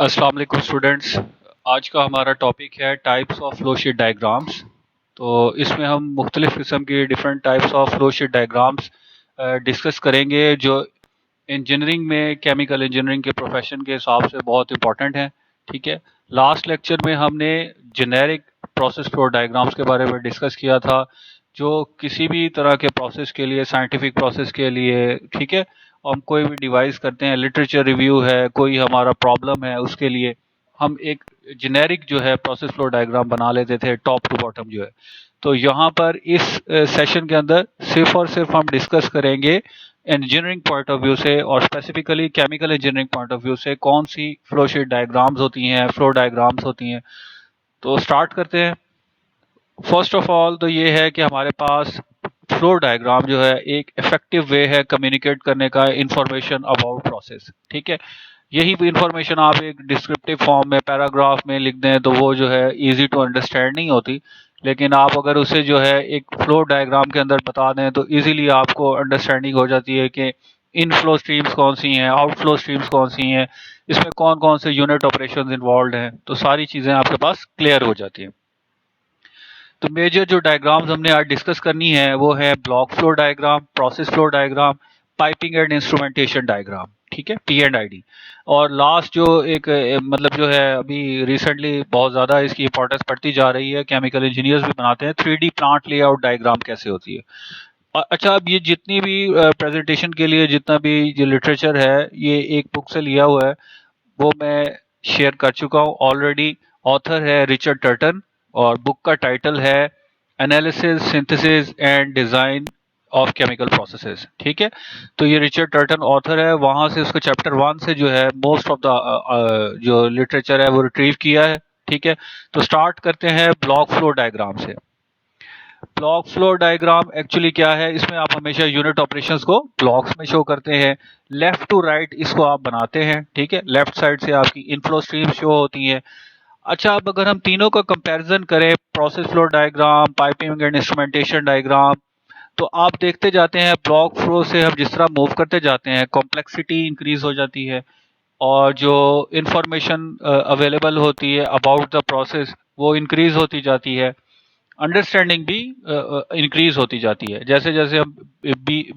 अस्सलाम वालेकुम स्टूडेंट्स। आज का हमारा टॉपिक है types of flow sheet diagrams. तो इसमें हम मुख्तलिफ़ किस्म की different types of flow sheet diagrams discuss करेंगे जो इंजीनियरिंग में केमिकल इंजीनियरिंग के प्रोफेशन के हिसाब से बहुत इंपॉर्टेंट हैं। ठीक है, लास्ट लेक्चर में हमने जेनेरिक प्रोसेस फ्लो डायग्राम्स के बारे में डिस्कस किया था, जो किसी भी तरह के प्रोसेस के लिए, साइंटिफिक प्रोसेस के लिए, ठीक है, हम कोई भी डिवाइस करते हैं, लिटरेचर रिव्यू है, कोई हमारा प्रॉब्लम है, उसके लिए हम एक जेनेरिक जो है प्रोसेस फ्लो डायग्राम बना लेते थे टॉप टू बॉटम जो है। तो यहाँ पर इस सेशन के अंदर सिर्फ और सिर्फ हम डिस्कस करेंगे इंजीनियरिंग पॉइंट ऑफ व्यू से, और specifically chemical engineering point of view से कौन सी फ्लो शीट डायग्राम्स होती हैं, फ्लो डायग्राम्स होती हैं। तो स्टार्ट करते हैं। फर्स्ट ऑफ ऑल तो ये है कि हमारे पास फ्लो डायग्राम जो है एक इफेक्टिव वे है कम्युनिकेट करने का इंफॉर्मेशन अबाउट प्रोसेस। ठीक है, यही इंफॉर्मेशन आप एक डिस्क्रिप्टिव फॉर्म में पैराग्राफ में लिख दें तो वो जो है इजी टू अंडरस्टैंड नहीं होती, लेकिन आप अगर उसे जो है एक फ्लो डायग्राम के अंदर बता दें तो इजीली आपको अंडरस्टैंडिंग हो जाती है कि इनफ्लो स्ट्रीम्स कौन सी हैं, आउटफ्लो स्ट्रीम्स कौन सी हैं, इसमें कौन कौन से यूनिट ऑपरेशंस इन्वॉल्व हैं, तो सारी चीज़ें आपके पास क्लियर हो जाती हैं। तो मेजर जो डायग्राम्स हमने आज डिस्कस करनी है वो है block flow diagram, process flow diagram, piping and instrumentation diagram. ठीक है, P&ID। और लास्ट जो एक मतलब जो है अभी रिसेंटली बहुत ज़्यादा इसकी इंपॉर्टेंस बढ़ती जा रही है, केमिकल इंजीनियर्स भी बनाते हैं, 3D प्लांट लेआउट डायग्राम कैसे होती है। अच्छा, अब ये जितनी भी प्रेजेंटेशन के लिए जितना भी जो लिटरेचर है ये एक बुक से लिया हुआ है, वो मैं शेयर कर चुका हूँ ऑलरेडी। ऑथर है रिचर्ड टर्टन और बुक का टाइटल है analysis, synthesis and design of chemical processes. ठीक है, तो ये रिचर्ड टर्टन ऑथर है, वहां से उसका चैप्टर 1 से जो है मोस्ट ऑफ द जो लिटरेचर है वो रिट्रीव किया है। ठीक है, तो स्टार्ट करते हैं ब्लॉक फ्लो डायग्राम से। ब्लॉक फ्लो डायग्राम एक्चुअली क्या है, इसमें आप हमेशा यूनिट ऑपरेशंस को ब्लॉक्स में शो करते हैं, लेफ्ट टू राइट इसको आप बनाते हैं। ठीक है, लेफ्ट साइड से आपकी इनफ्लो स्ट्रीम शो होती है। अच्छा, अब अगर हम तीनों का कंपैरिजन करें, process flow diagram, piping and instrumentation diagram, तो आप देखते जाते हैं ब्लॉक फ्लो से हम जिस तरह मूव करते जाते हैं कॉम्प्लेक्सिटी इंक्रीज हो जाती है, और जो इंफॉर्मेशन अवेलेबल होती है अबाउट द प्रोसेस वो इंक्रीज होती जाती है, अंडरस्टैंडिंग भी इंक्रीज होती जाती है जैसे जैसे हम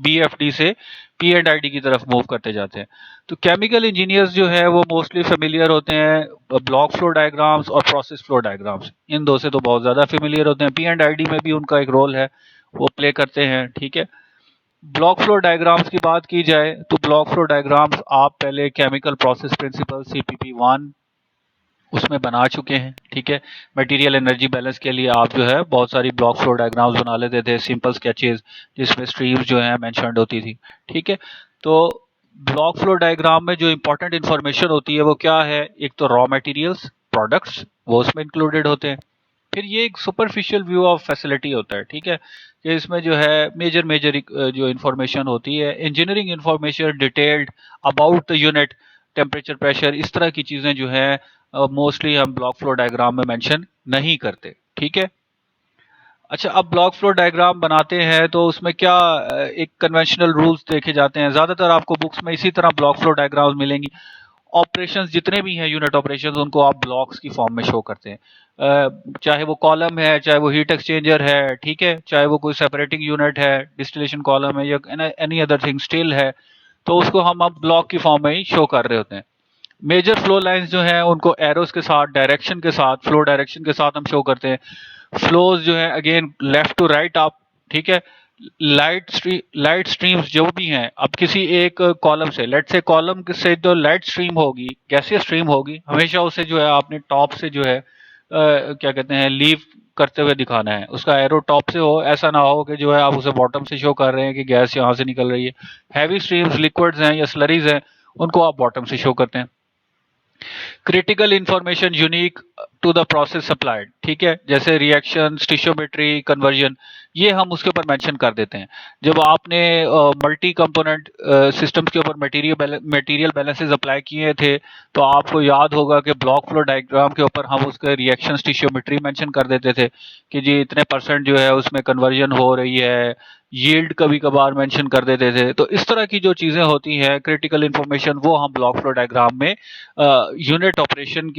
BFD से P&ID की तरफ मूव करते जाते हैं। तो केमिकल इंजीनियर्स जो है वो मोस्टली फेमिलियर होते हैं ब्लॉक फ्लो डायग्राम्स और प्रोसेस फ्लो डायग्राम्स, इन दो से तो बहुत ज़्यादा फेमिलियर होते हैं। P&ID में भी उनका एक रोल है, वो प्ले करते हैं। ठीक है, ब्लॉक फ्लो डायग्राम्स की बात की जाए तो ब्लॉक फ्लो डायग्राम्स आप पहले केमिकल प्रोसेस प्रिंसिपल CPP1 उसमें बना चुके हैं। ठीक है, मटेरियल एनर्जी बैलेंस के लिए आप जो है बहुत सारी ब्लॉक फ्लो डायग्राम्स बना लेते थे, सिंपल स्केचेस जिसमें स्ट्रीम्स जो है मेंशन्ड होती थी। ठीक है, तो ब्लॉक फ्लो डायग्राम में जो इंपॉर्टेंट इंफॉर्मेशन होती है वो क्या है, एक तो रॉ मटेरियल्स, प्रोडक्ट्स, वो उसमें इंक्लूडेड होते हैं। फिर ये एक सुपरफिशियल व्यू ऑफ फैसिलिटी होता है। ठीक है, कि इसमें जो है मेजर मेजर जो इंफॉर्मेशन होती है, engineering information detailed about the unit, temperature, pressure, इस तरह की चीज़ें जो है मोस्टली हम ब्लॉक फ्लो डायग्राम में मेंशन नहीं करते। ठीक है, अच्छा, अब ब्लॉक फ्लो डायग्राम बनाते हैं तो उसमें क्या एक कन्वेंशनल रूल्स देखे जाते हैं। ज़्यादातर आपको बुक्स में इसी तरह ब्लॉक फ्लो डायग्राम्स मिलेंगी। ऑपरेशंस जितने भी हैं, यूनिट ऑपरेशंस, उनको आप ब्लॉक्स की फॉर्म में शो करते हैं। चाहे वो कॉलम है, चाहे वो हीट एक्सचेंजर है, ठीक है, चाहे वो कोई सेपरेटिंग यूनिट है, डिस्टिलेशन कॉलम है, या एनी अदर थिंग स्टिल है, तो उसको हम अब ब्लॉक की फॉर्म में ही शो कर रहे होते हैं। मेजर फ्लो लाइंस जो हैं उनको एरोस के साथ, डायरेक्शन के साथ, फ्लो डायरेक्शन के साथ हम शो करते हैं। फ्लोज जो है अगेन लेफ्ट टू राइट आप, ठीक है, लाइट स्ट्रीम्स जो भी हैं, अब किसी एक कॉलम से, लेट से कॉलम से जो लाइट स्ट्रीम होगी, गैसियस स्ट्रीम होगी, हमेशा उसे जो है आपने टॉप से जो है क्या कहते हैं, लीव करते हुए दिखाना है, उसका एरो टॉप से हो, ऐसा ना हो कि जो है आप उसे बॉटम से शो कर रहे हैं कि गैस यहाँ से निकल रही है। हैवी स्ट्रीम्स, लिक्विड्स हैं या स्लरीज हैं, उनको आप बॉटम से शो करते हैं। Critical information unique to the process supplied, ठीक है, जैसे रिएक्शन, स्टिशियोमेट्री, कन्वर्जन, ये हम उसके ऊपर मेंशन कर देते हैं। जब आपने मल्टी कंपोनेंट सिस्टम्स के ऊपर मटेरियल बैलेंसेस अप्लाई किए थे तो आपको याद होगा कि ब्लॉक फ्लो डायग्राम के ऊपर हम उसके रिएक्शन, स्टिशियोमेट्री मेंशन कर देते थे कि जी इतने % जो है उसमें कन्वर्जन हो रही है, यील्ड कभी कभार मेंशन कर देते थे। तो इस तरह की जो चीजें होती हैं क्रिटिकल इंफॉर्मेशन, वो हम ब्लॉक फ्लो डायग्राम में यूनिट ऑपरेशन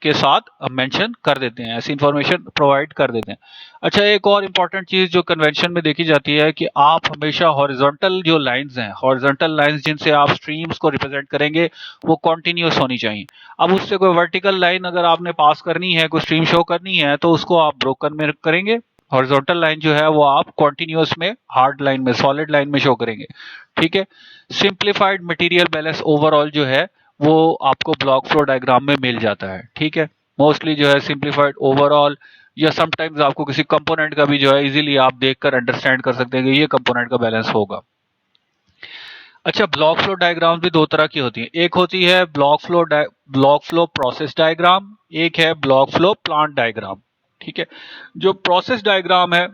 के साथ मेंशन कर देते हैं, ऐसी इंफॉर्मेशन प्रोवाइड कर देते हैं। अच्छा, एक और इम्पॉर्टेंट चीज जो कन्वेंशन में देखी जाती है कि आप हमेशा हॉरिजॉन्टल जो लाइंस हैं, हॉरिजॉन्टल लाइंस जिनसे आप स्ट्रीम्स को रिप्रेजेंट करेंगे, वो कॉन्टिन्यूस होनी चाहिए। अब उससे कोई वर्टिकल लाइन अगर आपने पास करनी है, कोई स्ट्रीम शो करनी है, तो उसको आप ब्रोकन में करेंगे। हॉरिजॉन्टल लाइन जो है वो आप कॉन्टिन्यूस में, हार्ड लाइन में, सॉलिड लाइन में शो करेंगे। ठीक है। सिंप्लीफाइड मटेरियल बैलेंस ओवरऑल जो है वो आपको ब्लॉक फ्लो डायग्राम में मिल जाता है। ठीक है। मोस्टली जो है सिंप्लीफाइड ओवरऑल, या समटाइम्स आपको किसी कंपोनेंट का भी जो है इजीली आप देखकर अंडरस्टैंड कर सकते हैं कि ये कंपोनेंट का बैलेंस होगा। अच्छा, ब्लॉक फ्लो डायग्राम भी दो तरह की होती है। एक होती है ब्लॉक फ्लो प्रोसेस डायग्राम, एक है ब्लॉक फ्लो प्लांट डायग्राम। ठीक है। जो प्रोसेस डायग्राम है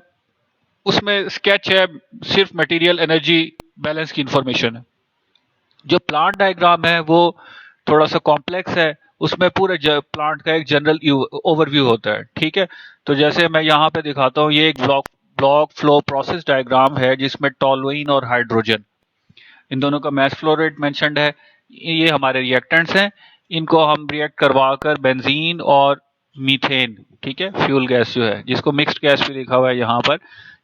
उसमें स्केच है, सिर्फ मटेरियल एनर्जी बैलेंस की इंफॉर्मेशन है। जो प्लांट डायग्राम है वो थोड़ा सा कॉम्प्लेक्स है, उसमें पूरे प्लांट का एक जनरल ओवरव्यू होता है। ठीक है। तो जैसे मैं यहाँ पे दिखाता हूँ, ये एक ब्लॉक फ्लो प्रोसेस डायग्राम है जिसमें टॉलुइन और हाइड्रोजन, इन दोनों का मैस फ्लो रेट मेंशन्ड है। ये हमारे रिएक्टेंट्स हैं, इनको हम रिएक्ट करवाकर बेंजीन और मीथेन, ठीक है, फ्यूल गैस जो है जिसको मिक्स्ड गैस भी लिखा हुआ है यहाँ पर,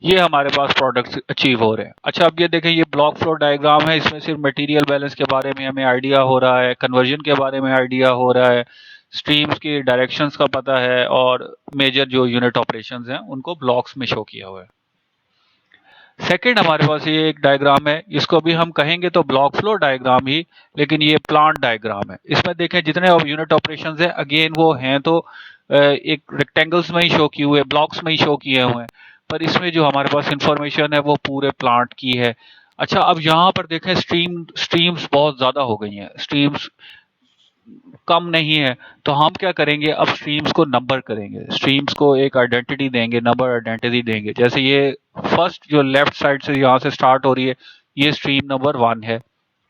ये हमारे पास प्रोडक्ट्स अचीव हो रहे हैं। अच्छा, अब ये देखें, ये ब्लॉक फ्लो डायग्राम है, इसमें सिर्फ मटेरियल बैलेंस के बारे में हमें आइडिया हो रहा है, कन्वर्जन के बारे में आइडिया हो रहा है, स्ट्रीम्स की डायरेक्शंस का पता है, और मेजर जो यूनिट ऑपरेशंस हैं उनको ब्लॉक्स में शो किया हुआ है। सेकंड हमारे पास ये एक डायग्राम है, इसको भी हम कहेंगे तो ब्लॉक फ्लो डायग्राम ही, लेकिन ये प्लांट डायग्राम है। इसमें देखें जितने यूनिट ऑपरेशंस हैं, अगेन वो हैं तो एक रेक्टेंगल्स में ही शो किए हुए, ब्लॉक्स में ही शो किए हुए हैं, पर इसमें जो हमारे पास इंफॉर्मेशन है वो पूरे प्लांट की है। अच्छा, अब यहाँ पर देखें स्ट्रीम्स बहुत ज्यादा हो गई हैं, स्ट्रीम्स कम नहीं है। तो हम क्या करेंगे, अब स्ट्रीम्स को नंबर करेंगे, स्ट्रीम्स को एक आइडेंटिटी देंगे, नंबर आइडेंटिटी देंगे। जैसे ये फर्स्ट जो लेफ्ट साइड से यहाँ से स्टार्ट हो रही है, ये स्ट्रीम नंबर 1 है।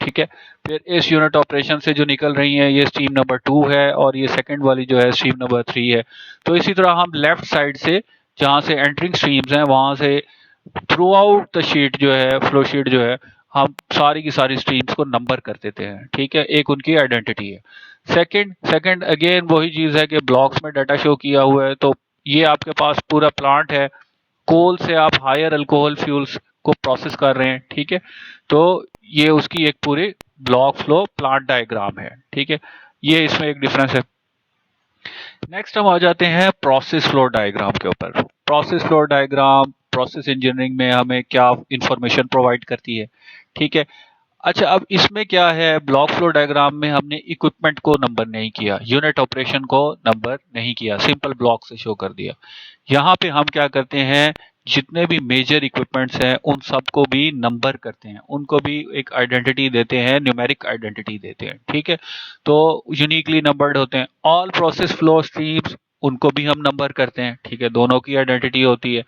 ठीक है। फिर इस यूनिट ऑपरेशन से जो निकल रही है ये स्ट्रीम नंबर 2 है, और ये सेकंड वाली जो है स्ट्रीम नंबर 3 है। तो इसी तरह हम लेफ्ट साइड से जहाँ से एंटरिंग स्ट्रीम्स हैं वहां से थ्रू आउट द शीट जो है, फ्लो शीट जो है, हम सारी की सारी स्ट्रीम्स को नंबर कर देते हैं। ठीक है, एक उनकी आइडेंटिटी है। सेकंड अगेन वही चीज है कि ब्लॉक्स में डाटा शो किया हुआ है। तो ये आपके पास पूरा प्लांट है, कोल से आप हायर अल्कोहल फ्यूल्स को प्रोसेस कर रहे हैं। ठीक है। तो ये उसकी एक पूरी ब्लॉक फ्लो प्लांट डायग्राम है। ठीक है, ये इसमें एक डिफरेंस है। नेक्स्ट हम आ जाते हैं प्रोसेस फ्लो डायग्राम के ऊपर। Process flow diagram process engineering में हमें क्या इंफॉर्मेशन प्रोवाइड करती है। ठीक है। अच्छा, अब इसमें क्या है, ब्लॉक फ्लो डायग्राम में हमने इक्विपमेंट को नंबर नहीं किया, यूनिट ऑपरेशन को नंबर नहीं किया, सिंपल ब्लॉक से शो कर दिया। यहाँ पे हम क्या करते हैं, जितने भी मेजर इक्विपमेंट्स हैं उन सबको भी नंबर करते हैं, उनको भी एक आइडेंटिटी देते हैं, न्यूमेरिक आइडेंटिटी देते हैं। ठीक है। तो यूनिकली नंबर्ड होते हैं। ऑल प्रोसेस फ्लो स्ट्रीम्स, उनको भी हम नंबर करते हैं। ठीक है, दोनों की आइडेंटिटी होती है।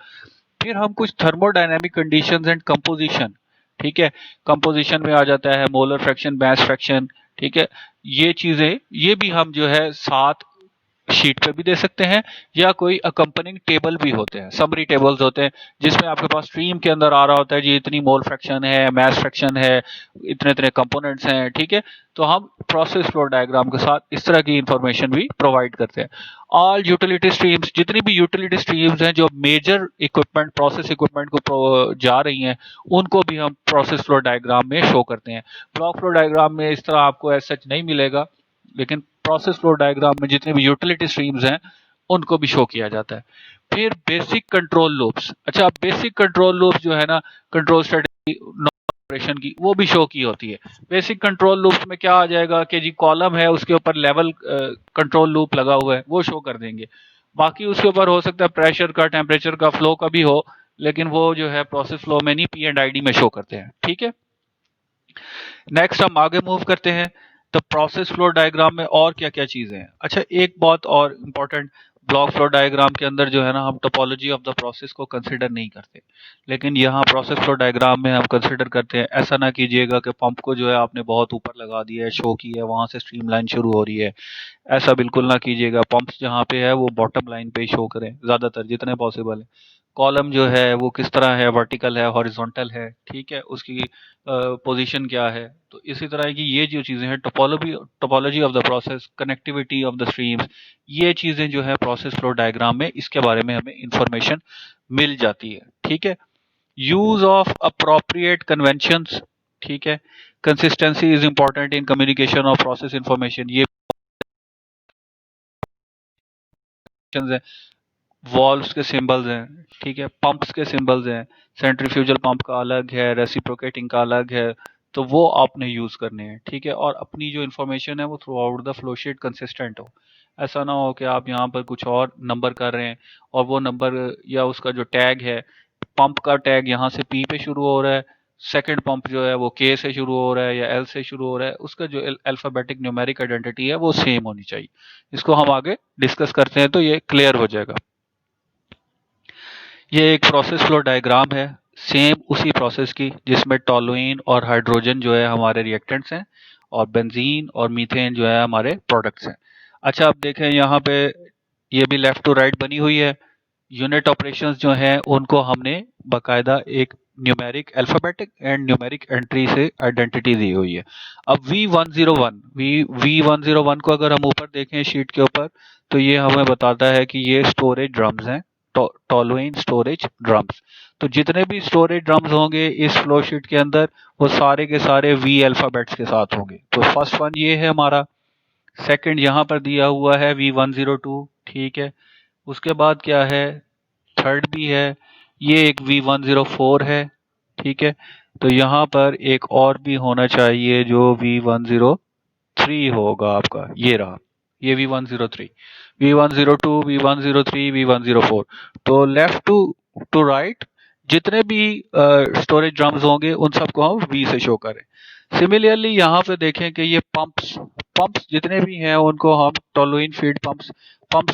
फिर हम कुछ थर्मोडायनेमिक कंडीशंस एंड कंपोजिशन, ठीक है, कंपोजिशन में आ जाता है मोलर फ्रैक्शन, मास फ्रैक्शन। ठीक है। ये चीजें, ये भी हम जो है साथ शीट पे भी दे सकते हैं, या कोई अकम्पनिंग टेबल भी होते हैं, समरी टेबल्स होते हैं, जिसमें आपके पास स्ट्रीम के अंदर आ रहा होता है जी इतनी मोल फ्रैक्शन है, मास फ्रैक्शन है, इतने इतने कंपोनेंट्स हैं। ठीक है। तो हम प्रोसेस फ्लो डायग्राम के साथ इस तरह की इंफॉर्मेशन भी प्रोवाइड करते हैं। ऑल यूटिलिटी स्ट्रीम्स, जितनी भी यूटिलिटी स्ट्रीम्स हैं जो मेजर इक्विपमेंट, प्रोसेस इक्विपमेंट को जा रही हैं, उनको भी हम प्रोसेस फ्लो डायग्राम में शो करते हैं। ब्लॉक फ्लो डायग्राम में इस तरह आपको एज सच नहीं मिलेगा, लेकिन प्रोसेस फ्लो डायग्राम में जितने भी यूटिलिटी स्ट्रीम्स हैं उनको भी शो किया जाता है। फिर बेसिक कंट्रोल लूप्स। अच्छा, बेसिक कंट्रोल लूप्स जो है ना, कंट्रोल स्ट्रेटजी ऑपरेशन की, वो भी शो की होती है। बेसिक कंट्रोल लूप्स में क्या आ जाएगा कि जी कॉलम है उसके ऊपर लेवल कंट्रोल लूप लगा हुआ है, वो शो कर देंगे। बाकी उसके ऊपर हो सकता है प्रेशर का, टेम्परेचर का, फ्लो का भी हो, लेकिन वो जो है प्रोसेस फ्लो में नहीं, पी एंड आईडी में शो करते हैं। ठीक है। नेक्स्ट हम आगे मूव करते हैं, तो प्रोसेस फ्लो डायग्राम में और क्या क्या चीजें हैं। अच्छा, एक बात और इम्पोर्टेंट, ब्लॉक फ्लो डायग्राम के अंदर जो है ना, हम टोपोलॉजी ऑफ द प्रोसेस को कंसिडर नहीं करते, लेकिन यहाँ प्रोसेस फ्लो डायग्राम में हम कंसिडर करते हैं। ऐसा ना कीजिएगा कि पंप को जो है आपने बहुत ऊपर लगा दिया है, शो की है, वहां से स्ट्रीम लाइन शुरू हो रही है, ऐसा बिल्कुल ना कीजिएगा। पंप्स जहाँ पे है वो बॉटम लाइन पे ही शो करें ज्यादातर, जितने पॉसिबल है। कॉलम जो है वो किस तरह है, वर्टिकल है, हॉरिजॉन्टल है, ठीक है, उसकी पोजीशन क्या है। तो इसी तरह की ये जो चीज़ें हैं, topology of the process, connectivity of the streams, ये चीज़ें जो है प्रोसेस फ्लो डायग्राम में इसके बारे में हमें इंफॉर्मेशन मिल जाती है, ठीक है। यूज ऑफ अप्रोप्रिएट कन्वेंशंस, ठीक है। Consistency is important in communication of process information, ये है। वॉल्व्स के सिंबल्स हैं, ठीक है, पंप्स के सिंबल्स हैं, सेंट्रीफ्यूजल पंप का अलग है, रेसिप्रोकेटिंग का अलग है, तो वो आपने यूज करने हैं, ठीक है। और अपनी जो इन्फॉर्मेशन है वो through out the flow sheet consistent हो। ऐसा ना हो कि आप यहाँ पर कुछ और नंबर कर रहे हैं और वो नंबर या उसका जो टैग है, पंप का टैग यहाँ से पी पे शुरू हो रहा है, सेकंड पंप जो है वो के से शुरू हो रहा है या एल से शुरू हो रहा है, उसका जो अल्फाबेटिक न्यूमेरिक आइडेंटिटी है वो सेम होनी चाहिए। इसको हम आगे डिस्कस करते हैं तो ये क्लियर हो जाएगा। ये एक प्रोसेस फ्लो डायग्राम है, सेम उसी प्रोसेस की जिसमें टोलुइन और हाइड्रोजन जो है हमारे रिएक्टेंट्स हैं और बेंजीन और मीथेन जो है हमारे प्रोडक्ट्स हैं। अच्छा, अब देखें यहाँ पे ये भी लेफ्ट टू राइट बनी हुई है। यूनिट ऑपरेशंस जो हैं उनको हमने बाकायदा एक numeric alphabetic and numeric entry से आइडेंटिटी दी हुई है। अब V101 को अगर हम ऊपर देखें शीट के ऊपर, तो ये हमें बताता है कि ये स्टोरेज ड्रम्स हैं, टोलुइन स्टोरेज ड्रम्स। तो जितने भी स्टोरेज ड्रम्स होंगे इस फ्लो शीट के अंदर, वो सारे के सारे वी अल्फाबेट्स के साथ होंगे। तो फर्स्ट वन ये है हमारा, सेकंड यहाँ पर दिया हुआ है V102, ठीक है। उसके बाद क्या है, थर्ड भी है, ये एक V104 है, ठीक है। तो यहाँ पर एक और भी होना चाहिए जो V103 होगा आपका, ये रहा, ये V103, V102, V103, V104। तो लेफ्ट टू राइट जितने भी स्टोरेज ड्रम्स होंगे उन सबको हम V से शो करें। सिमिलरली यहाँ पे देखें कि ये पंप्स पंप्स जितने भी हैं उनको हम टोलुइन फीड पंप्स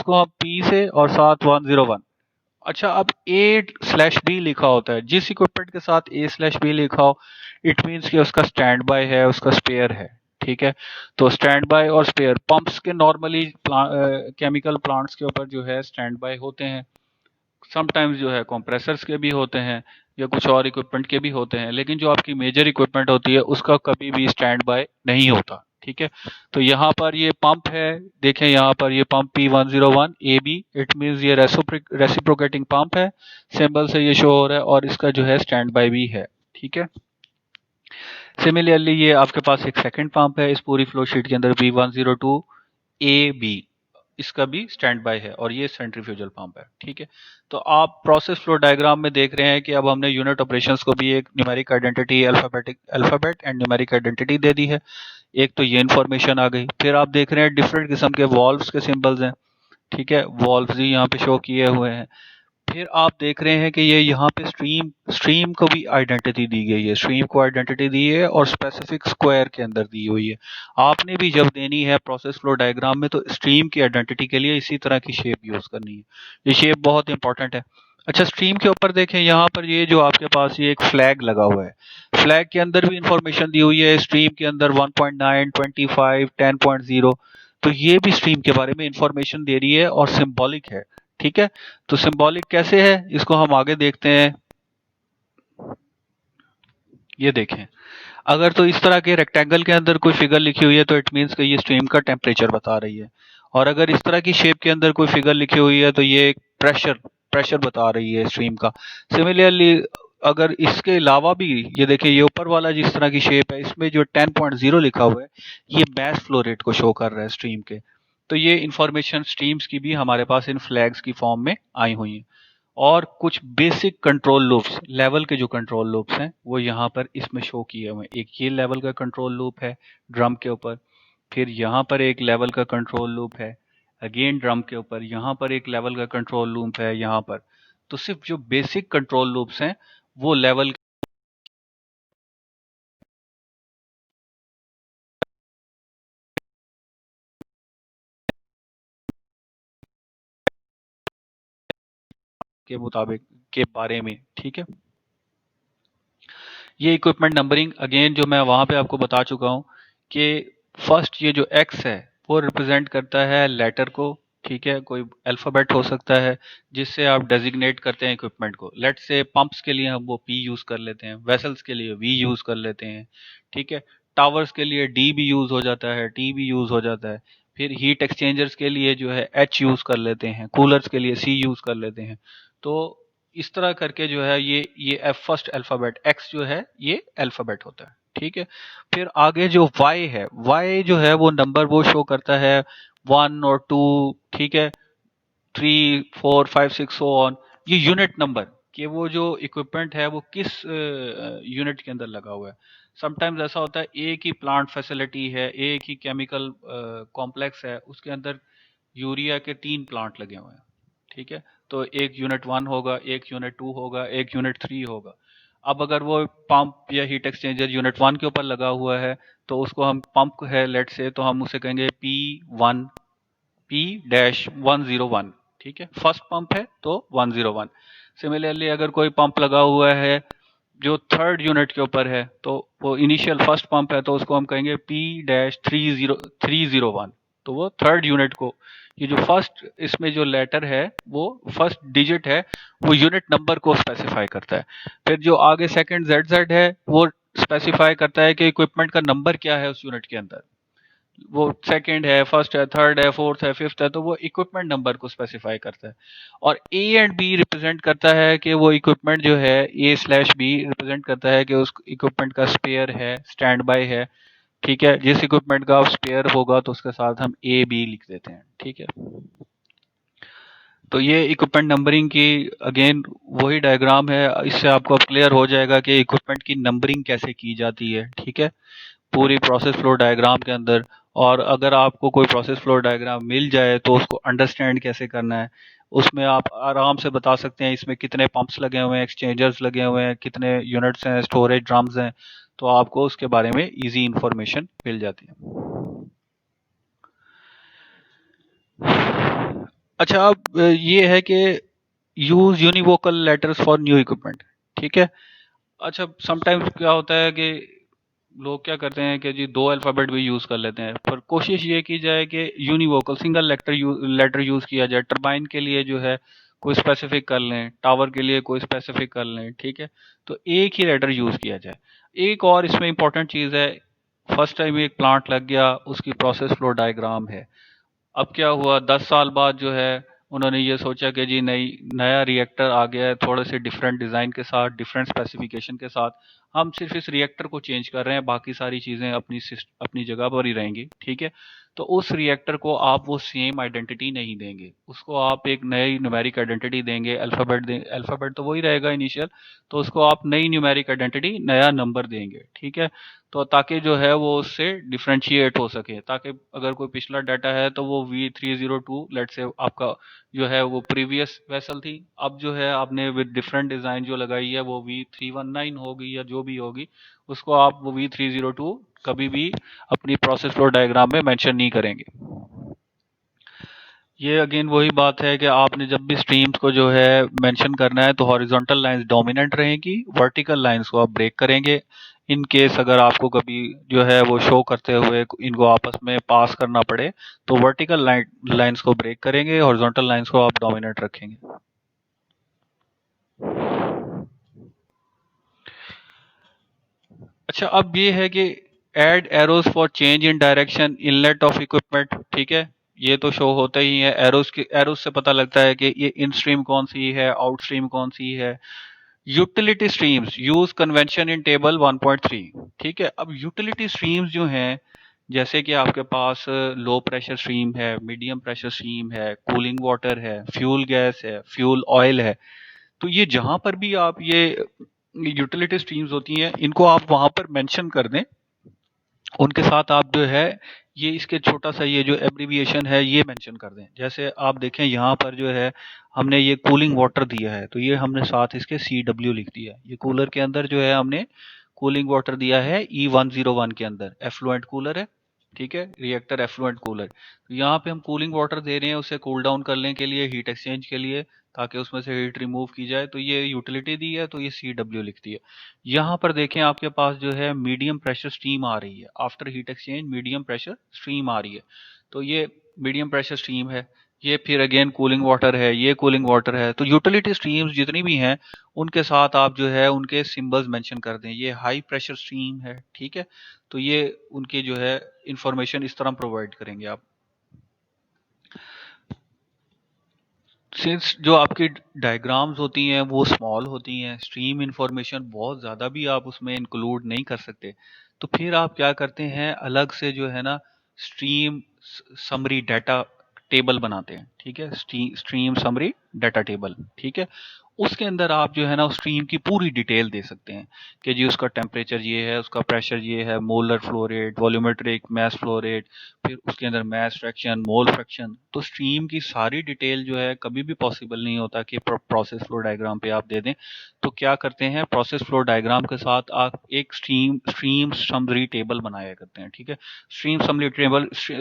को हम P से और साथ 101। अच्छा, अब A/B लिखा होता है, जिस इक्विपमेंट के साथ A/B लिखा हो इट मीन्स कि उसका स्टैंड बाय है, उसका स्पेयर है, ठीक है। तो स्टैंड बाय और स्पेयर पंप्स के नॉर्मली केमिकल प्लांट्स के ऊपर जो है स्टैंड बाय होते हैं, समटाइम्स जो है कंप्रेसर्स के भी होते हैं या कुछ और इक्विपमेंट के भी होते हैं, लेकिन जो आपकी मेजर इक्विपमेंट होती है उसका कभी भी स्टैंड बाय नहीं होता, ठीक है। तो यहाँ पर ये पंप है, देखें यहाँ पर ये pump P101 AB, it means ये रेसिप्रोकेटिंग पंप है, सिंबल से ये शो हो रहा है, और इसका जो है स्टैंड बाय भी है, ठीक है। सिमिलरली ये आपके पास एक सेकंड पंप है इस पूरी फ्लो शीट के अंदर, V102 AB, इसका भी स्टैंड बाय है और ये सेंट्रीफ्यूजल पंप है, ठीक है। तो आप प्रोसेस फ्लो डायग्राम में देख रहे हैं कि अब हमने यूनिट ऑपरेशंस को भी एक numeric identity, alphabet and numeric identity दे दी है। एक तो ये इन्फॉर्मेशन आ गई, फिर आप देख रहे हैं डिफरेंट किस्म के वॉल्व्स के सिंबल्स हैं, ठीक है, वॉल्व्स ही यहाँ पे शो किए हुए हैं। फिर आप देख रहे हैं कि ये यहाँ पे स्ट्रीम को भी आइडेंटिटी दी गई है, स्ट्रीम को आइडेंटिटी दी है और स्पेसिफिक स्क्वायर के अंदर दी हुई है। आपने भी जब देनी है प्रोसेस फ्लो डायग्राम में तो स्ट्रीम की आइडेंटिटी के लिए इसी तरह की शेप यूज करनी है, ये शेप बहुत इंपॉर्टेंट है। अच्छा, स्ट्रीम के ऊपर देखें, यहाँ पर ये जो आपके पास ये एक फ्लैग लगा हुआ है, फ्लैग के अंदर भी इंफॉर्मेशन दी हुई है, स्ट्रीम के अंदर 1.9, 25, 10.0। तो ये भी स्ट्रीम के बारे में इंफॉर्मेशन दे रही है और सिंबॉलिक है, ठीक है। तो सिंबॉलिक कैसे है इसको हम आगे देखते हैं। ये देखें, अगर तो इस तरह के रेक्टेंगल के अंदर कोई फिगर लिखी हुई है तो इट मीन्स कि ये स्ट्रीम का टेम्परेचर बता रही है, और अगर इस तरह की शेप के अंदर कोई फिगर लिखी हुई है तो ये एक प्रेशर बता रही है स्ट्रीम का। सिमिलरली अगर इसके अलावा भी ये देखिए, ये ऊपर वाला जिस तरह की शेप है इसमें जो 10.0 लिखा हुआ है ये मैस फ्लो रेट को शो कर रहा है स्ट्रीम के। तो ये इंफॉर्मेशन स्ट्रीम्स की भी हमारे पास इन फ्लैग्स की फॉर्म में आई हुई है। और कुछ बेसिक कंट्रोल लूप्स, लेवल के जो कंट्रोल लूप्स हैं वो यहाँ पर इसमें शो किए हुए हैं। एक ये लेवल का कंट्रोल लूप है ड्रम के ऊपर, फिर यहाँ पर एक लेवल का कंट्रोल लूप है अगेन ड्रम के ऊपर, यहाँ पर एक लेवल का कंट्रोल लूप है यहाँ पर। तो सिर्फ जो बेसिक कंट्रोल लूप्स हैं वो लेवल के मुताबिक के बारे में, ठीक है। ये इक्विपमेंट नंबरिंग अगेन जो मैं वहां पे आपको बता चुका हूँ कि फर्स्ट ये जो एक्स है वो रिप्रेजेंट करता है लेटर को, ठीक है, कोई अल्फ़ाबेट हो सकता है जिससे आप डेज़िग्नेट करते हैं इक्विपमेंट को। लेट्स से पंप्स के लिए हम वो पी यूज़ कर लेते हैं, वेसल्स के लिए वी यूज़ कर लेते हैं, ठीक है। टावर्स के लिए डी भी यूज़ हो जाता है, टी भी यूज़ हो जाता है। फिर हीट एक्सचेंजर्स के लिए जो है एच यूज़ कर लेते हैं, कूलर्स के लिए सी यूज़ कर लेते हैं। तो इस तरह करके जो है ये फर्स्ट अल्फ़ाबेट एक्स जो है ये अल्फ़ाबेट होता है, ठीक है। फिर आगे जो वाई है, वाई जो है वो नंबर वो शो करता है 1 और 2, ठीक है, 3, 4, 5, 6 सो ऑन। ये यूनिट नंबर कि वो जो इक्विपमेंट है वो किस यूनिट के अंदर लगा हुआ है। समटाइम्स ऐसा होता है एक ही प्लांट फैसिलिटी है, एक ही केमिकल कॉम्प्लेक्स है, उसके अंदर यूरिया के 3 प्लांट लगे हुए हैं, ठीक है। तो एक यूनिट 1 होगा, एक यूनिट 2 होगा, एक यूनिट 3 होगा। अब अगर वो पंप या हीट एक्सचेंजर यूनिट 1 के ऊपर लगा हुआ है तो उसको हम पंप है लेट से, तो हम उसे कहेंगे P1 P-101, ठीक है। फर्स्ट पंप है तो 101। सिमिलरली अगर कोई पंप लगा हुआ है जो थर्ड यूनिट के ऊपर है तो वो इनिशियल फर्स्ट पंप है तो उसको हम कहेंगे P-301। तो वो थर्ड यूनिट को, ये जो फर्स्ट इसमें जो लेटर है वो फर्स्ट डिजिट है वो यूनिट नंबर को स्पेसिफाई करता है। फिर जो आगे सेकंड ZZ है वो स्पेसिफाई करता है कि इक्विपमेंट का नंबर क्या है उस यूनिट के अंदर। वो सेकंड है, फर्स्ट है, थर्ड है, फोर्थ है, फिफ्थ है, तो वो इक्विपमेंट नंबर को स्पेसिफाई करता है। और ए एंड बी रिप्रेजेंट करता है कि वो इक्विपमेंट जो है, ए स्लैश बी रिप्रेजेंट करता है कि उस इक्विपमेंट का स्पेयर है, स्टैंड बाय है, ठीक है। जिस इक्विपमेंट का स्पेयर होगा तो उसके साथ हम ए बी लिख देते हैं, ठीक है। तो ये इक्विपमेंट नंबरिंग की अगेन वही डायग्राम है, इससे आपको अब क्लियर हो जाएगा कि इक्विपमेंट की नंबरिंग कैसे की जाती है, ठीक है, पूरी प्रोसेस फ्लो डायग्राम के अंदर। और अगर आपको कोई प्रोसेस फ्लो डायग्राम मिल जाए तो उसको अंडरस्टैंड कैसे करना है, उसमें आप आराम से बता सकते हैं इसमें कितने पंप्स लगे हुए हैं, एक्सचेंजर्स लगे हुए हैं, कितने यूनिट्स हैं, स्टोरेज ड्रम्स हैं, तो आपको उसके बारे में इजी इंफॉर्मेशन मिल जाती है। अच्छा, अब ये है कि use univocal letters for new equipment, ठीक है। अच्छा, समटाइम्स क्या होता है कि लोग क्या करते हैं कि जी दो अल्फ़ाबेट भी यूज़ कर लेते हैं, पर कोशिश ये की जाए कि यूनिवोकल सिंगल लेटर यूज़ किया जाए। टरबाइन के लिए जो है कोई स्पेसिफिक कर लें, टावर के लिए कोई स्पेसिफिक कर लें, ठीक है। तो एक ही लेटर यूज़ किया जाए। एक और इसमें इंपॉर्टेंट चीज़ है, फर्स्ट टाइम एक प्लांट लग गया, उसकी प्रोसेस फ्लो डायग्राम है। अब क्या हुआ 10 साल बाद जो है उन्होंने ये सोचा कि जी नई नया रिएक्टर आ गया है, थोड़े से डिफरेंट डिज़ाइन के साथ, डिफरेंट स्पेसिफिकेशन के साथ। हम सिर्फ इस रिएक्टर को चेंज कर रहे हैं, बाकी सारी चीज़ें अपनी जगह पर ही रहेंगी, ठीक है। तो उस रिएक्टर को आप वो सेम आइडेंटिटी नहीं देंगे, उसको आप एक नई न्यूमेरिक आइडेंटिटी देंगे। अल्फ़ाबेट तो वही रहेगा इनिशियल, तो उसको आप नई न्यूमेरिक आइडेंटिटी, नया नंबर देंगे, ठीक है। तो ताकि जो है वो उससे डिफरेंशिएट हो सके, ताकि अगर कोई पिछला डाटा है तो वो V302 लेट से आपका जो है वो प्रीवियस वेसल थी, अब जो है आपने विद डिफरेंट डिज़ाइन जो लगाई है वो V319 होगी या जो भी होगी, उसको आप वो V302 कभी भी अपनी प्रोसेस फ्लो डायग्राम में मेंशन नहीं करेंगे। ये अगेन वही बात है कि आपने जब भी स्ट्रीम्स को जो है मेंशन करना है तो हॉरिजॉन्टल लाइंस डोमिनेंट रहेंगी, वर्टिकल लाइंस को आप ब्रेक करेंगे। इन केस अगर आपको कभी जो है वो शो करते हुए इनको आपस में पास करना पड़े तो वर्टिकल लाइंस को ब्रेक करेंगे, हॉरिजॉन्टल लाइंस को आप डोमिनेंट रखेंगे। अच्छा, अब ये है कि add arrows for change in direction inlet of equipment, ठीक है। ये तो शो होता ही है, एरोज से पता लगता है कि ये इन स्ट्रीम कौन सी है, आउट स्ट्रीम कौन सी है। Utility streams use convention in table 1.3, ठीक है। अब यूटिलिटी स्ट्रीम्स जो हैं, जैसे कि आपके पास लो प्रेशर स्ट्रीम है, मीडियम प्रेशर स्ट्रीम है, कूलिंग वाटर है, फ्यूल गैस है, फ्यूल ऑयल है, तो ये जहां पर भी आप ये यूटिलिटी स्ट्रीम्स होती हैं इनको आप वहां पर मेंशन कर दें, उनके साथ आप जो है ये इसके छोटा सा ये जो एब्रिविएशन है ये मेंशन कर दें। जैसे आप देखें यहाँ पर जो है हमने ये कूलिंग वाटर दिया है तो ये हमने साथ इसके CW लिख दिया है। ये कूलर के अंदर जो है हमने कूलिंग वाटर दिया है E101 के अंदर, एफ्लुएंट कूलर है, ठीक है, रिएक्टर एफ्लुएंट कूलर। तो यहाँ पे हम कूलिंग वाटर दे रहे हैं उसे कूल डाउन करने के लिए, हीट एक्सचेंज के लिए, ताकि उसमें से हीट रिमूव की जाए। तो ये यूटिलिटी दी है तो ये CW लिखती है। यहाँ पर देखें आपके पास जो है मीडियम प्रेशर स्टीम आ रही है, after heat exchange medium pressure stream आ रही है, तो ये मीडियम प्रेशर स्ट्रीम है। ये फिर अगेन कूलिंग वाटर है, ये कूलिंग वाटर है। तो यूटिलिटी स्ट्रीम्स जितनी भी हैं उनके साथ आप जो है उनके सिंबल्स मेंशन कर दें, ये हाई प्रेशर स्ट्रीम है, ठीक है। तो ये उनके जो है इंफॉर्मेशन इस तरह प्रोवाइड करेंगे आप। सिंस जो आपकी डायग्राम्स होती हैं वो स्मॉल होती हैं, स्ट्रीम इंफॉर्मेशन बहुत ज़्यादा भी आप उसमें इंक्लूड नहीं कर सकते, तो फिर आप क्या करते हैं अलग से जो है ना स्ट्रीम समरी डाटा टेबल बनाते हैं, ठीक है। स्ट्रीम समरी डाटा टेबल, ठीक है। उसके अंदर आप जो है ना स्ट्रीम की पूरी डिटेल दे सकते हैं कि जी उसका टेम्परेचर ये है, उसका प्रेशर ये है, molar flow rate, volumetric mass flow rate, फिर उसके अंदर मैस फ्रैक्शन, मोल फ्रैक्शन। तो स्ट्रीम की सारी डिटेल जो है कभी भी पॉसिबल नहीं होता कि प्रोसेस फ्लो डायग्राम पे आप दे दें। तो क्या करते हैं प्रोसेस फ्लो डायग्राम के साथ आप एक स्ट्रीम समरी टेबल बनाया करते हैं, ठीक है। स्ट्रीम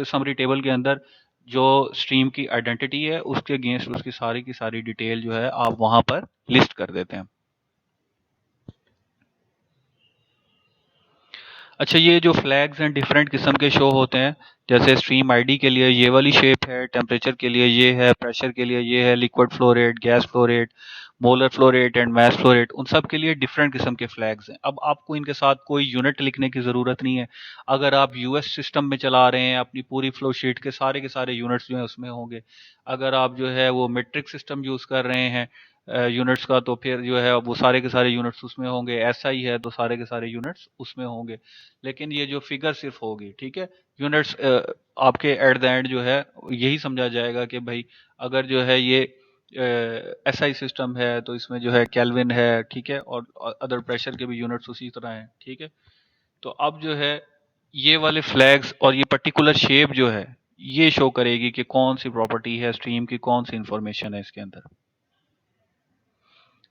समरी टेबल के अंदर जो स्ट्रीम की आइडेंटिटी है उसके अगेंस्ट उसकी सारी की सारी डिटेल जो है आप वहां पर लिस्ट कर देते हैं। अच्छा, ये जो फ्लैग्स हैं डिफरेंट किस्म के शो होते हैं, जैसे स्ट्रीम आईडी के लिए ये वाली शेप है, टेम्परेचर के लिए ये है, प्रेशर के लिए ये है, liquid flow rate, gas flow rate, molar flow rate and mess flow rate, उन सब के लिए डिफरेंट किस्म के फ्लैग्स हैं। अब आपको इनके साथ कोई यूनिट लिखने की ज़रूरत नहीं है। अगर आप यूएस सिस्टम में चला रहे हैं अपनी पूरी फ्लो शीट के सारे यूनिट्स जो हैं उसमें होंगे। अगर आप जो है वो मेट्रिक सिस्टम यूज़ कर रहे हैं यूनिट्स का, तो फिर जो है वो सारे के सारे यूनिट्स उसमें होंगे। ऐसा ही है तो सारे के सारे यूनिट्स उसमें होंगे। लेकिन ये जो फिगर सिर्फ होगी, ठीक है। यूनिट्स आपके एट द एंड जो है यही समझा जाएगा कि भाई अगर जो है ये एसआई सिस्टम है तो इसमें जो है केल्विन है, ठीक है, और अदर प्रेशर के भी यूनिट्स उसी तरह हैं, ठीक है। तो अब जो है ये वाले फ्लैग्स और ये पर्टिकुलर शेप जो है ये शो करेगी कि कौन सी प्रॉपर्टी है स्ट्रीम की, कौन सी इंफॉर्मेशन है इसके अंदर।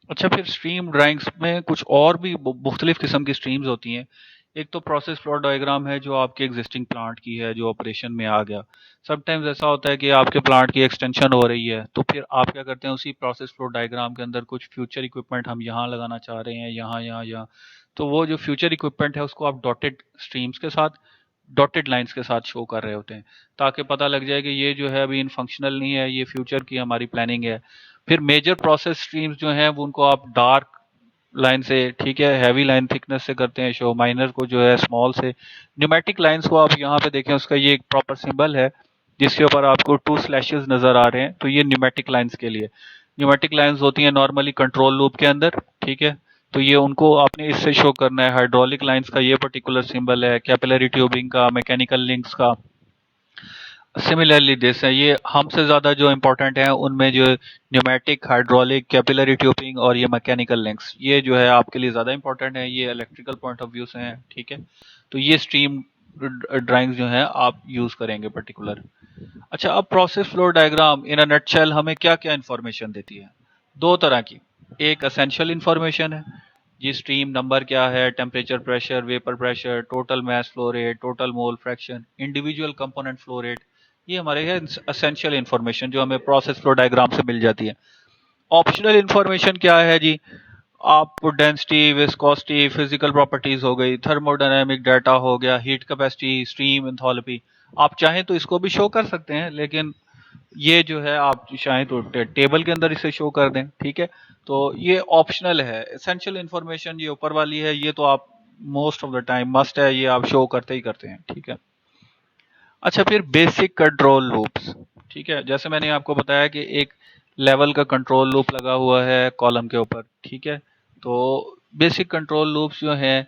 अच्छा, फिर स्ट्रीम ड्राइंग्स में कुछ और भी मुख्तलिफ किस्म की स्ट्रीम्स होती हैं। एक तो प्रोसेस फ्लो डायग्राम है जो आपके एग्जिस्टिंग प्लांट की है जो ऑपरेशन में आ गया। समटाइम्स ऐसा होता है कि आपके प्लांट की एक्सटेंशन हो रही है, तो फिर आप क्या करते हैं उसी प्रोसेस फ्लो डायग्राम के अंदर कुछ फ्यूचर इक्विपमेंट हम यहाँ लगाना चाह रहे हैं, यहाँ यहाँ यहाँ। तो वो जो फ्यूचर इक्विपमेंट है उसको आप डॉटेड स्ट्रीम्स के साथ, डॉटेड लाइंस के साथ शो कर रहे होते हैं, ताकि पता लग जाए कि ये जो है अभी इन फंक्शनल नहीं है, ये फ्यूचर की हमारी प्लानिंग है। फिर मेजर प्रोसेस स्ट्रीम्स जो हैं वो उनको आप डार्क लाइन से, ठीक है, हैवी लाइन थिकनेस से करते हैं शो, माइनर को जो है स्मॉल से। न्यूमेटिक लाइंस को आप यहाँ पे देखें, उसका ये एक प्रॉपर सिंबल है जिसके ऊपर आपको टू स्लैशेस नजर आ रहे हैं, तो ये न्यूमेटिक लाइंस के लिए। न्यूमेटिक लाइंस होती हैं नॉर्मली कंट्रोल लूप के अंदर, ठीक है। तो ये उनको आपने इससे शो करना है। हाइड्रोलिक लाइंस का ये पर्टिकुलर सिंबल है, कैपिलरी ट्यूबिंग का, मैकेनिकल लिंक्स का। सिमिलरली दिस है, ये हमसे ज़्यादा जो इम्पोर्टेंट है उनमें जो न्यूमेटिक, हाइड्रोलिक, कैपिलरी ट्यूबिंग और ये मैकेनिकल लिंक्स, ये जो है आपके लिए ज़्यादा इम्पोर्टेंट है, ये इलेक्ट्रिकल पॉइंट ऑफ व्यू से हैं, ठीक है। तो ये स्ट्रीम ड्राइंग्स जो हैं आप यूज़ करेंगे पर्टिकुलर। अच्छा, अब process flow diagram in a nutshell हमें क्या क्या इन्फॉर्मेशन देती है? दो तरह की। एक असेंशियल इन्फॉर्मेशन है, जी स्ट्रीम नंबर क्या है, temperature, pressure, vapour pressure, total mess flow rate, total mole fraction, individual component flow rate. ये हमारे है असेंशियल इन्फॉर्मेशन जो हमें प्रोसेस फ्लो डायग्राम से मिल जाती है। ऑप्शनल इन्फॉर्मेशन क्या है जी? आपको डेंसिटी, विस्कोसिटी, फिजिकल प्रॉपर्टीज हो गई, थर्मोडायनेमिक डाटा हो गया, हीट कैपेसिटी, स्ट्रीम एंथैल्पी। आप चाहें तो इसको भी शो कर सकते हैं, लेकिन ये जो है आप चाहें तो टेबल के अंदर इसे शो कर दें, ठीक है। तो ये ऑप्शनल है। एसेंशियल इन्फॉर्मेशन ये ऊपर वाली है, ये तो आप most of the time must है, ये आप शो करते ही करते हैं, ठीक है। अच्छा, फिर बेसिक कंट्रोल लूप्स, ठीक है। जैसे मैंने आपको बताया कि एक लेवल का कंट्रोल लूप लगा हुआ है कॉलम के ऊपर, ठीक है। तो बेसिक कंट्रोल लूप्स जो हैं,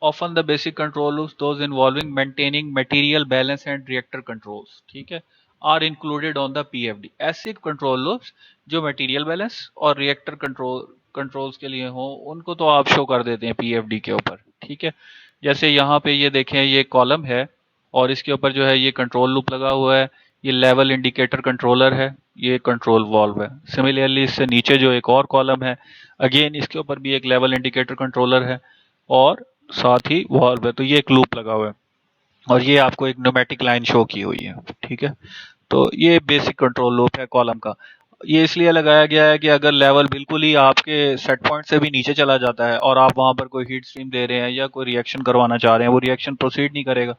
often the basic control loops, those involving maintaining material balance and reactor controls, ठीक है, are included on the PFD। ऐसे कंट्रोल लूप्स जो मटेरियल बैलेंस और रिएक्टर कंट्रोल्स के लिए हो उनको तो आप शो कर देते हैं पीएफडी के ऊपर, ठीक है। जैसे यहाँ पे ये देखें, ये कॉलम है और इसके ऊपर जो है ये कंट्रोल लूप लगा हुआ है, ये लेवल इंडिकेटर कंट्रोलर है, ये कंट्रोल वॉल्व है। सिमिलरली इससे नीचे जो एक और कॉलम है, अगेन इसके ऊपर भी एक लेवल इंडिकेटर कंट्रोलर है और साथ ही वॉल्व है। तो ये एक लूप लगा हुआ है और ये आपको एक न्यूमेटिक लाइन शो की हुई है, ठीक है। तो ये बेसिक कंट्रोल लूप है कॉलम का। ये इसलिए लगाया गया है कि अगर लेवल बिल्कुल ही आपके सेट पॉइंट से भी नीचे चला जाता है और आप वहां पर कोई हीट स्ट्रीम दे रहे हैं या कोई रिएक्शन करवाना चाह रहे हैं, वो रिएक्शन प्रोसीड नहीं करेगा।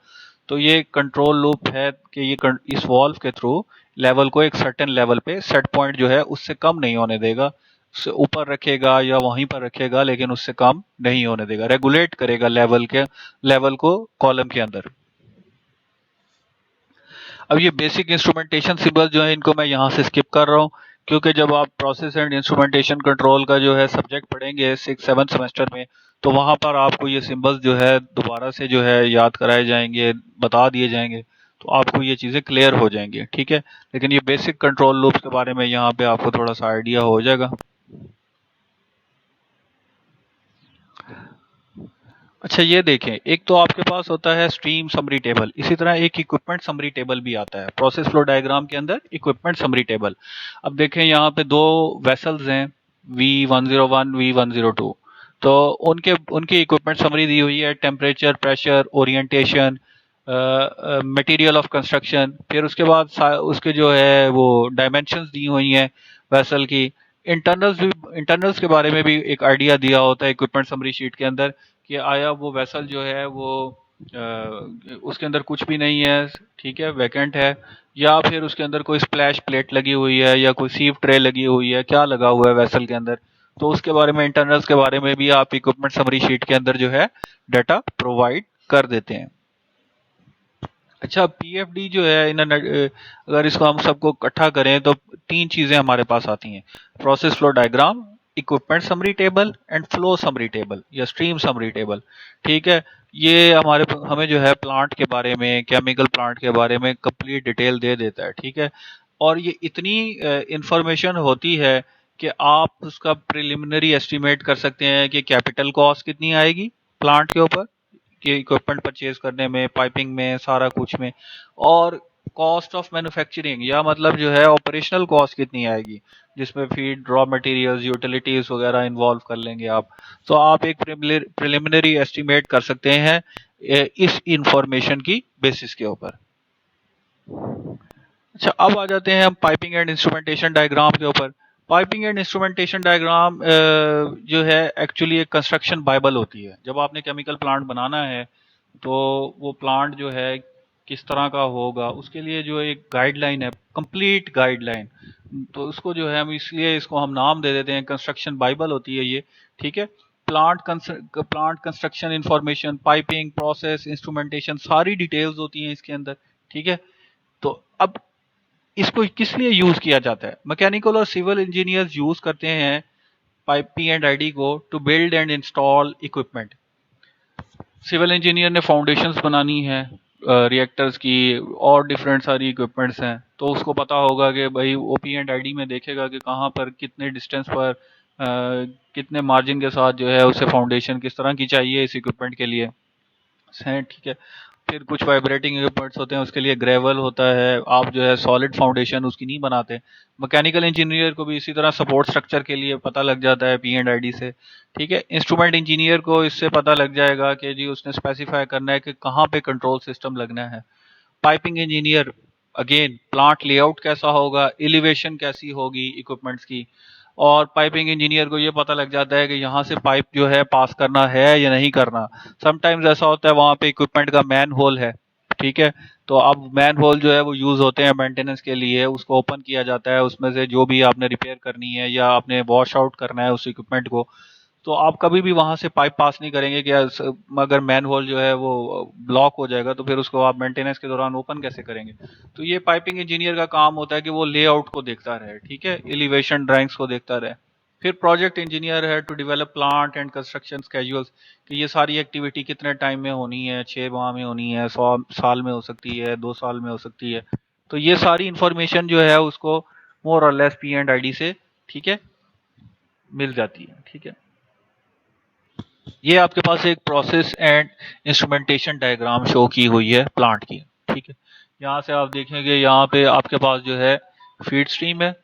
तो ये कंट्रोल लूप है कि इस वॉल्व के थ्रू लेवल को एक सर्टेन लेवल पे सेट पॉइंट जो है उससे कम नहीं होने देगा, उससे ऊपर रखेगा या वहीं पर रखेगा, लेकिन उससे कम नहीं होने देगा, रेगुलेट करेगा लेवल को कॉलम के अंदर। अब ये बेसिक इंस्ट्रूमेंटेशन सिंबल जो है इनको मैं यहाँ से स्किप कर रहा हूँ, क्योंकि जब आप प्रोसेस एंड इंस्ट्रूमेंटेशन कंट्रोल का जो है सब्जेक्ट पढ़ेंगे 6-7 सेमेस्टर में, तो वहां पर आपको ये सिंबल्स जो है दोबारा से जो है याद कराए जाएंगे, बता दिए जाएंगे, तो आपको ये चीजें क्लियर हो जाएंगी, ठीक है। लेकिन ये बेसिक कंट्रोल लूप्स के बारे में यहाँ पे आपको थोड़ा सा आइडिया हो जाएगा। अच्छा ये देखें, एक तो आपके पास होता है स्ट्रीम समरी टेबल, इसी तरह एक इक्विपमेंट समरी टेबल भी आता है प्रोसेस फ्लो डायग्राम के अंदर, इक्विपमेंट समरी टेबल। अब देखें यहाँ पे दो वेसल्स हैं, V101 V102, तो उनके उनकी इक्विपमेंट समरी दी हुई है, temperature, pressure, orientation, material of construction, फिर उसके बाद उसके जो है वो डायमेंशंस दी हुई हैं वेसल की। इंटरनल्स के बारे में भी एक आइडिया दिया होता है इक्विपमेंट समरी शीट के अंदर, कि आया वो वेसल जो है वो उसके अंदर कुछ भी नहीं है, ठीक है, वैकेंट है, या फिर उसके अंदर कोई स्प्लैश प्लेट लगी हुई है या कोई सीव ट्रे लगी हुई है, क्या लगा हुआ है वेसल के अंदर। तो उसके बारे में, इंटरनल्स के बारे में भी आप इक्विपमेंट समरी शीट के अंदर जो है डाटा प्रोवाइड कर देते हैं। अच्छा, पीएफडी जो है अगर इसको हम सबको इकट्ठा करें तो तीन चीजें हमारे पास आती हैं: process flow diagram, equipment summary table and flow summary table या स्ट्रीम समरी टेबल, ठीक है। ये हमें जो है प्लांट के बारे में, केमिकल प्लांट के बारे में कंप्लीट डिटेल दे देता है, ठीक है। और ये इतनी इंफॉर्मेशन होती है कि आप उसका प्रिलिमिनरी एस्टिमेट कर सकते हैं कि कैपिटल कॉस्ट कितनी आएगी प्लांट के ऊपर, कि इक्विपमेंट परचेज करने में, पाइपिंग में, सारा कुछ में, और कॉस्ट ऑफ मैन्युफैक्चरिंग या मतलब जो है ऑपरेशनल कॉस्ट कितनी आएगी, जिसमें फीड, रॉ मटेरियल्स, यूटिलिटीज वगैरह इन्वॉल्व कर लेंगे आप। तो आप एक प्रिलिमिनरी एस्टिमेट कर सकते हैं इस इंफॉर्मेशन की बेसिस के ऊपर। अच्छा, अब आ जाते हैं हम पाइपिंग एंड इंस्ट्रूमेंटेशन डायग्राम के ऊपर। पाइपिंग एंड इंस्ट्रूमेंटेशन डायग्राम जो है एक्चुअली एक कंस्ट्रक्शन बाइबल होती है। जब आपने केमिकल प्लांट बनाना है तो वो प्लांट जो है किस तरह का होगा, उसके लिए जो एक गाइडलाइन है, कंप्लीट गाइडलाइन, तो उसको जो है हम इसलिए इसको हम नाम दे देते हैं, कंस्ट्रक्शन बाइबल होती है ये, ठीक है। Plant construction information, piping, process, instrumentation, सारी डिटेल्स होती हैं इसके अंदर, ठीक है। तो अब इसको किस लिए यूज किया जाता है? मैकेनिकल और सिविल इंजीनियर्स यूज करते हैं पाइप पी एंड आईडी को to build and install equipment. Civil engineer ने फाउंडेशंस बनानी है रिएक्टर्स की, और डिफरेंट सारी इक्विपमेंट्स हैं, तो उसको पता होगा कि भाई ओपी एंड आईडी में देखेगा कि कहाँ पर कितने डिस्टेंस पर कितने मार्जिन के साथ जो है उसे फाउंडेशन किस तरह की चाहिए इस इक्विपमेंट के लिए है, ठीक है। फिर कुछ वाइब्रेटिंग इक्विपमेंट्स होते हैं, उसके लिए ग्रेवल होता है, आप जो है सॉलिड फाउंडेशन उसकी नहीं बनाते। मैकेनिकल इंजीनियर को भी इसी तरह सपोर्ट स्ट्रक्चर के लिए पता लग जाता है पी एंड आई डी से, ठीक है। इंस्ट्रूमेंट इंजीनियर को इससे पता लग जाएगा कि जी उसने स्पेसिफाई करना है कि कहाँ पे कंट्रोल सिस्टम लगना है। Piping engineer again plant layout कैसा होगा, एलिवेशन कैसी होगी इक्विपमेंट्स की, और पाइपिंग इंजीनियर को ये पता लग जाता है कि यहाँ से पाइप जो है पास करना है या नहीं करना। समटाइम्स ऐसा होता है वहां पे इक्विपमेंट का मैन होल है, ठीक है, तो अब मैन होल जो है वो यूज होते हैं मेंटेनेंस के लिए, उसको ओपन किया जाता है, उसमें से जो भी आपने रिपेयर करनी है या आपने वॉश आउट करना है उस इक्विपमेंट को, तो आप कभी भी वहां से पाइप पास नहीं करेंगे कि अगर मैन होल जो है वो ब्लॉक हो जाएगा तो फिर उसको आप मेंटेनेंस के दौरान ओपन कैसे करेंगे। तो ये पाइपिंग इंजीनियर का काम होता है कि वो लेआउट को देखता रहे, ठीक है, एलिवेशन ड्राइंग्स को देखता रहे। फिर प्रोजेक्ट इंजीनियर है to develop plant and construction schedules, कि ये सारी एक्टिविटी कितने टाइम में होनी है, 6 माह में होनी है, 100 साल में हो सकती है, 2 साल में हो सकती है। तो ये सारी इंफॉर्मेशन जो है उसको मोर और less P and I D से, ठीक है, मिल जाती है, ठीक है। ये आपके पास एक process and instrumentation diagram show की हुई है प्लांट की, ठीक है। यहाँ से आप देखेंगे, यहाँ पे आपके पास जो है फीड स्ट्रीम है,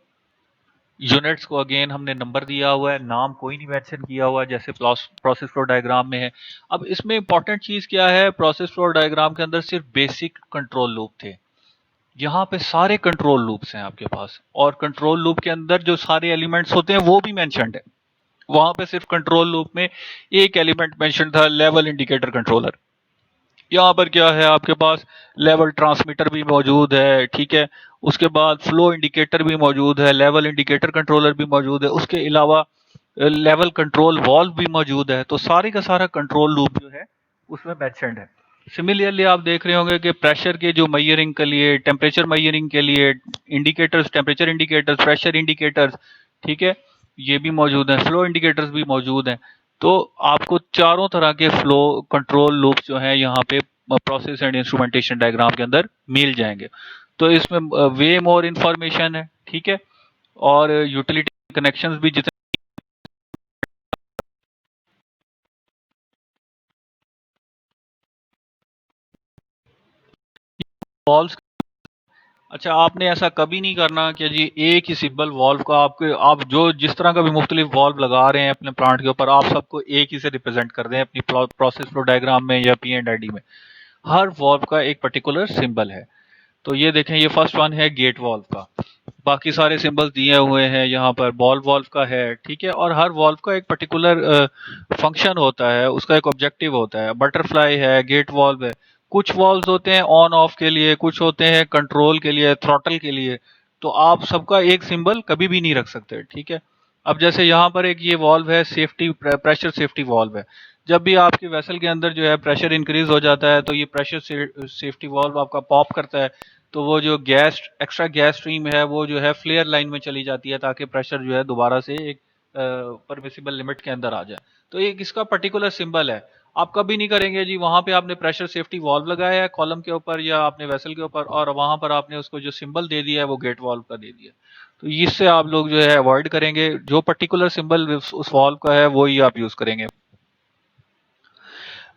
यूनिट्स को अगेन हमने नंबर दिया हुआ है, नाम कोई नहीं मेंशन किया हुआ जैसे प्रोसेस फ्लो डायग्राम में है। अब इसमें इंपॉर्टेंट चीज क्या है, प्रोसेस फ्लो डायग्राम के अंदर सिर्फ बेसिक कंट्रोल लूप थे, यहाँ पे सारे कंट्रोल लूप्स हैं आपके पास, और कंट्रोल लूप के अंदर जो सारे एलिमेंट्स होते हैं वो भी मेंशन्ड है। वहां पे सिर्फ कंट्रोल लूप में एक एलिमेंट मेंशन था, लेवल इंडिकेटर कंट्रोलर, यहाँ पर क्या है, आपके पास लेवल ट्रांसमीटर भी मौजूद है, ठीक है। उसके बाद फ्लो इंडिकेटर भी मौजूद है, लेवल इंडिकेटर कंट्रोलर भी मौजूद है, उसके अलावा लेवल कंट्रोल वॉल्व भी मौजूद है। तो सारी का सारा कंट्रोल लूप जो है उसमें मेंशन्ड है। सिमिलरली आप देख रहे होंगे कि प्रेशर के जो मयरिंग के लिए, टेम्परेचर मयरिंग के लिए indicators, temperature indicators, pressure indicators, ठीक है, ये भी मौजूद हैं। फ्लो इंडिकेटर्स भी मौजूद हैं। तो आपको चारों तरह के फ्लो कंट्रोल लूप जो हैं यहाँ पे प्रोसेस एंड इंस्ट्रूमेंटेशन डायग्राम के अंदर मिल जाएंगे। तो इसमें वे मोर इंफॉर्मेशन है, ठीक है। और यूटिलिटी कनेक्शंस भी जितने वॉल्व। अच्छा, आपने ऐसा कभी नहीं करना कि जी एक ही सिंबल वॉल्व का आपके, आप जो जिस तरह का भी मुख्तलिफ वॉल्व लगा रहे हैं अपने प्लांट के ऊपर, आप सबको एक ही से रिप्रेजेंट कर दें अपनी प्रोसेस फ्लो डायग्राम में या पी एंड आई डी में। हर वॉल्व का एक पर्टिकुलर सिंबल है। तो ये देखें, ये फर्स्ट वन है गेट वॉल्व का। बाकी सारे सिंबल्स दिए हुए हैं यहाँ पर, बॉल वॉल्व का है, ठीक है। और हर वॉल्व का एक पर्टिकुलर फंक्शन होता है, उसका एक ऑब्जेक्टिव होता है। बटरफ्लाई है, गेट वॉल्व है। कुछ वॉल्व्स होते हैं ऑन ऑफ के लिए, कुछ होते हैं कंट्रोल के लिए, थ्रॉटल के लिए। तो आप सबका एक सिंबल कभी भी नहीं रख सकते, ठीक है। अब जैसे यहाँ पर एक ये वॉल्व है, सेफ्टी प्रेशर सेफ्टी वॉल्व है। जब भी आपकी वेसल के अंदर जो है प्रेशर इंक्रीज हो जाता है तो ये प्रेशर सेफ्टी वॉल्व आपका पॉप करता है। तो वो जो गैस, एक्स्ट्रा गैस स्ट्रीम है, वो जो है फ्लेयर लाइन में चली जाती है ताकि प्रेशर जो है दोबारा से एक परमिसिबल लिमिट के अंदर आ जाए। तो एक इसका पर्टिकुलर सिंबल है। आप कभी नहीं करेंगे जी वहां पे आपने प्रेशर सेफ्टी वॉल्व लगाया है कॉलम के ऊपर या आपने वेसल के ऊपर, और वहां पर आपने उसको जो सिंबल दे दिया है वो गेट वॉल्व का दे दिया। तो इससे आप लोग जो है अवॉइड करेंगे, जो पर्टिकुलर सिंबल उस वॉल्व का है वो ही आप यूज करेंगे।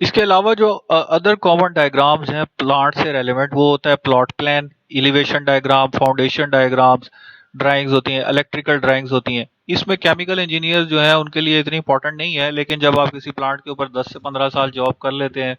इसके अलावा जो अदर कॉमन डायग्राम्स हैं प्लांट से रेलेवेंट, वो होता है plot plan, elevation diagram, foundation diagrams, drawings होती हैं, इलेक्ट्रिकल ड्राइंग्स होती हैं। इसमें केमिकल इंजीनियर्स जो हैं उनके लिए इतनी इंपॉर्टेंट नहीं है, लेकिन जब आप किसी प्लांट के ऊपर 10 से 15 साल जॉब कर लेते हैं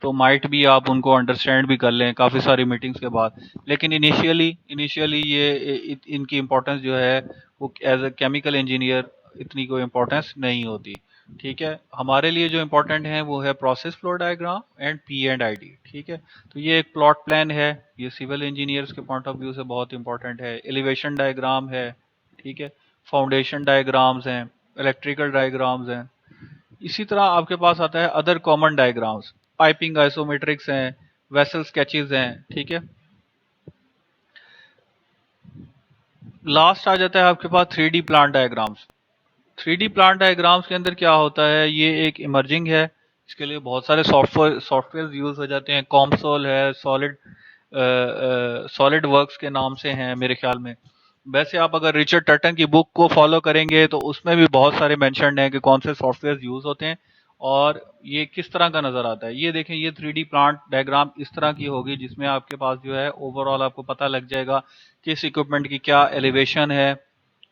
तो माइट भी आप उनको अंडरस्टैंड भी कर लें काफ़ी सारी मीटिंग्स के बाद। लेकिन इनिशियली इनिशियली ये इनकी इम्पोर्टेंस जो है वो एज ए केमिकल इंजीनियर इतनी कोई इम्पोर्टेंस नहीं होती, ठीक है। हमारे लिए जो इम्पोर्टेंट है वो है process flow diagram and P and I D, ठीक है। तो ये एक प्लॉट प्लान है, ये सिविल इंजीनियर्स के पॉइंट ऑफ व्यू से बहुत इंपॉर्टेंट है। एलिवेशन डायग्राम है, ठीक है। फाउंडेशन डायग्राम्स हैं, इलेक्ट्रिकल डायग्राम्स हैं। इसी तरह आपके पास आता है अदर कॉमन डायग्राम्स, पाइपिंग आइसोमेट्रिक्स हैं, वेसल स्केचेस हैं, ठीक है। लास्ट आ जाता है आपके पास three D plant diagrams. Three D plant diagrams के अंदर क्या होता है, ये एक इमर्जिंग है। इसके लिए बहुत सारे सॉफ्टवेयर यूज हो जाते हैं। कॉमसोल है, सॉलिड वर्क्स के नाम से हैं मेरे ख्याल में। वैसे आप अगर रिचर्ड टर्टन की बुक को फॉलो करेंगे तो उसमें भी बहुत सारे मेंशन्ड हैं कि कौन से सॉफ्टवेयर यूज होते हैं और ये किस तरह का नजर आता है। ये देखें, ये थ्री डी प्लांट डायग्राम इस तरह की होगी जिसमें आपके पास जो है ओवरऑल आपको पता लग जाएगा किस इक्विपमेंट की क्या एलिवेशन है,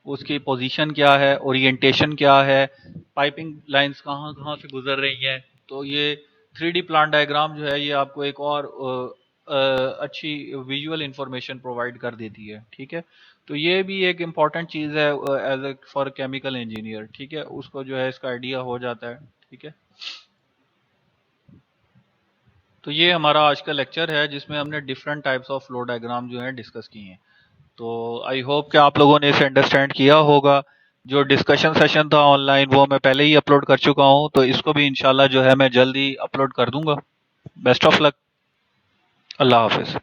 उसकी पोजीशन क्या है, ओरिएंटेशन क्या है, पाइपिंग लाइंस कहाँ कहाँ से गुजर रही हैं। तो ये थ्री डी प्लांट डायग्राम जो है ये आपको एक और अच्छी विजुअल इंफॉर्मेशन प्रोवाइड कर देती है, ठीक है। तो ये भी एक इम्पॉर्टेंट चीज़ है as a for chemical engineer, ठीक है। उसको जो है इसका आइडिया हो जाता है, ठीक है। तो ये हमारा आज का लेक्चर है जिसमें हमने different types of flow diagram जो है डिस्कस किए हैं। तो आई होप कि आप लोगों ने इसे अंडरस्टैंड किया होगा। जो डिस्कशन सेशन था ऑनलाइन वो मैं पहले ही अपलोड कर चुका हूँ, तो इसको भी इंशाल्लाह जो है मैं जल्दी अपलोड कर दूंगा। Best of luck. अल्लाह हाफिज़।